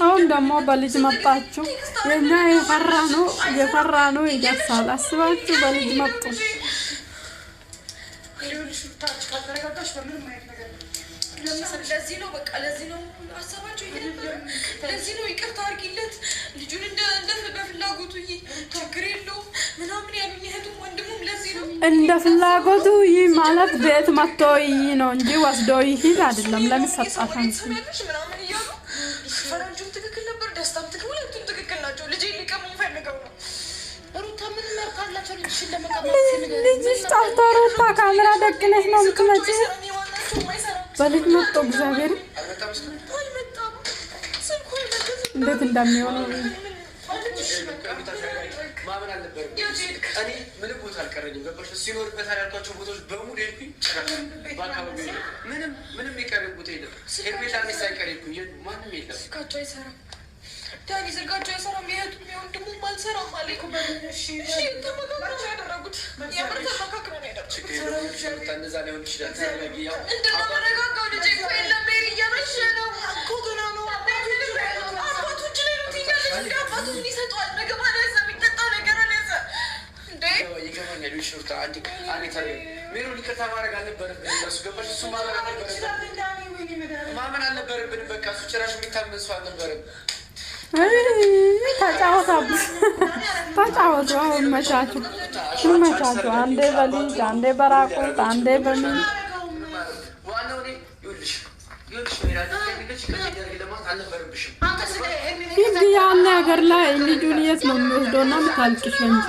አሁን ደግሞ በልጅ መጣችሁ። የኛ የፈራ ነው ይደርሳል። አስባችሁ በልጅ መጡ። ለዚህ ነው በቃ ለዚህ ነው አሰባችሁ ይሄ ለዚህ ነው ይቅርታ አድርጊለት ልጁን እንደ በፍላጎቱ ችግር የለውም ምናምን ያሉኝ እህቱም ወንድሙም ለዚህ ነው እንደ ፍላጎቱ ማለት ቤት መጥቶ ነው እንጂ ወስዶ ይሄድ አይደለም። ለምን ሰጣታን ምናምን እያሉ ፈረንጁም ትክክል ነበር፣ ደስታም ትክክል፣ ሁለቱም ትክክል ናቸው። ልጄ ሊቀሙ ፈልገው ነው። ሩታ ምን መርካላቸው ልጅሽን ለመቀማት ልጅሽ ጠፍቶ ሩታ ካሜራ ደቅነሽ ነው የምትመጪ። በልጅ መጥቶ እግዚአብሔር እንዴት እንደሚሆነው ማመን አልነበረም። እኔ ምንም ቦታ አልቀረኝም። ገባሽ? ሲኖርበታል ያልኳቸው ቦታዎች በሙሉ ሄድኩኝ። በአካባቢ ምንም የቀረኝ ቦታ የለም። ሄርሜላ ሳይቀር ሄድኩኝ። ማንም የለም። ስልካቸው አይሰራም። ዳኒ ስልካቸው አይሰራም። የእህቱም የወንድሙም አልሰራም አለኝ። ተመካክረው ያደረጉት የምር ተመካክረው ነው ያደረጉት። እንደዛ ሊሆን ይችላል። እንደመረጋጋው ልጄ እኮ የለም ሜሪ እያመሸ ነው እኮ ገና ነው። አባቱ እጅ ላይ ነው ትይኛለች። እንደ አባቱ ምን ይሰጠዋል? ምግብ አልያዘ የሚጠጣ ነገር አልያዘ እንዴ? ይገባኛል። ሹርታ አንዴ ሜሮን ይቅርታ ማድረግ አልነበረብንም። እሱ ገባሽ? እሱ ማመን አልነበረብንም። በቃ እሱ ጭራሽ የሚታመን ሰው አልነበረም። ተጫወቱ። አሁን መቻችሁ ይመቻችሁ። አንዴ በልጅ አንዴ በራቁት አንዴ በምን ሂድ ያለ ሀገር ላይ ልጁን የት ነው የሚወስደው? እና ምታልቅሽ እንጂ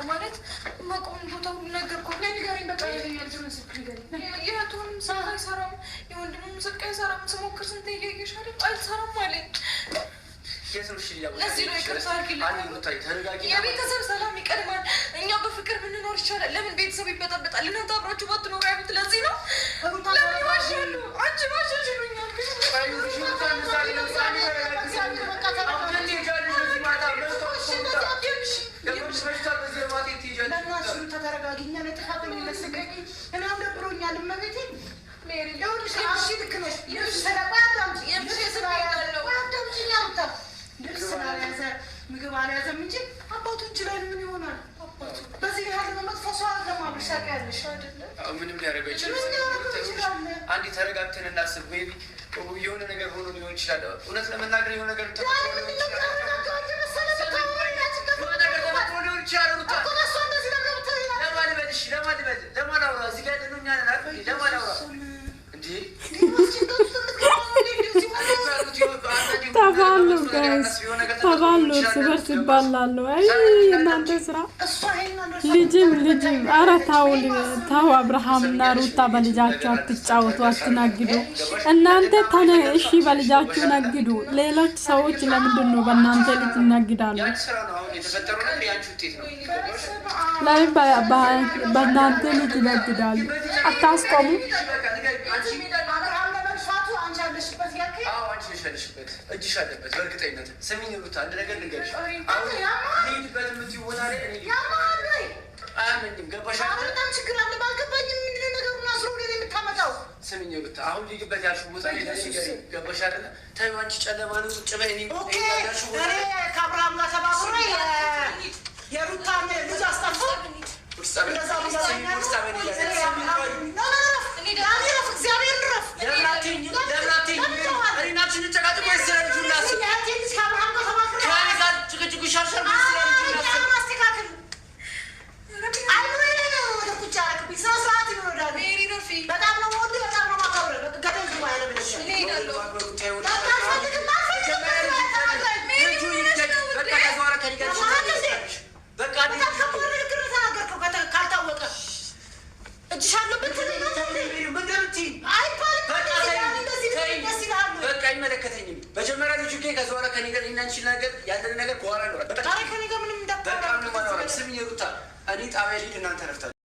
ማለት ማቆም ቦታ ሁሉ ነገር እኮ ንገሪኝ። በቃ የእህቱንም ስልክ አይሰራም፣ የወንድሙም ስልክ አይሰራም። ስሞክር ስንት እያየሽ አይደል? አልሰራም አለኝ። ለዚህ ነው ይቅርታ አድርጊልኝ። የቤተሰብ ሰላም ይቀድማል። እኛ በፍቅር ብንኖር ይቻላል። ለምን ቤተሰብ ይበጠበጣል? እናንተ አብራችሁ ባትኖሩ ያሉት ለዚህ ነው። ለምን ይዋሻሉ? አንቺ ዋሸሽ ይሉኛል። ምግብ አልያዘም እንጂ አባቱ እጅ ላይ ምን ይሆናል? በዚህ ያህል መጥፎ ሰው ለማብሻቅ ያለሽ አይደለ? ምንም ሊያደርገው ይችላል። አንዴ ተረጋግተን እናስብ። ሜቢ የሆነ ነገር ሆኖ ሊሆን ይችላል። እውነት ለመናገር የሆነ ነገር ተባሉ እርስ በርስ ይባላሉ። አይ እናንተ ስራ ልጅም ኧረ ተው አብርሃምና ሩታ በልጃችሁ አትጫወቱ፣ አትናግዱ። እናንተ እሺ በልጃችሁ ነግዱ። ሌሎች ሰዎች ለምንድን ነው በእናንተ ልጅ ይነግዳሉ? ላይ በእናንተ ልጅ ይነግዳሉ። አታስቆሙ። እጅሽ አለበት በእርግጠኝነት። ስሚኝ ሩታ አንድ ነገር ልንገርሽ። አሁን ሄድበት የምትይሆና ላይ አያመኝም። ገባሽ? በጣም ችግር አለ። ባልገባኝም ምንድነው ነገሩን አስሮ ግን የምታመጣው? ስሚኝ ሩታ አሁን ሊግበት ያልሽው ቦታ ላይ ገባሽ አይደለ? ተይው አንቺ ጨለማ ነው ቁጭ በይ። እኔ ከአብርሃም ጋር ተባብሮ የሩታን ልጅ አስጠፋ። አይመለከተኝም። መጀመሪያ ልጁ ከዛ በኋላ ከኔ ጋር እናንቺ ነገር ያለን ነገር በኋላ ነው። በቃ ከኔ ጋር ምንም እንዳታወራ። በቃ ምንም አላወራም። ስሚኝ ሩታ፣ እኔ ጣቢያ ልሂድ፣ እናንተ ረፍታ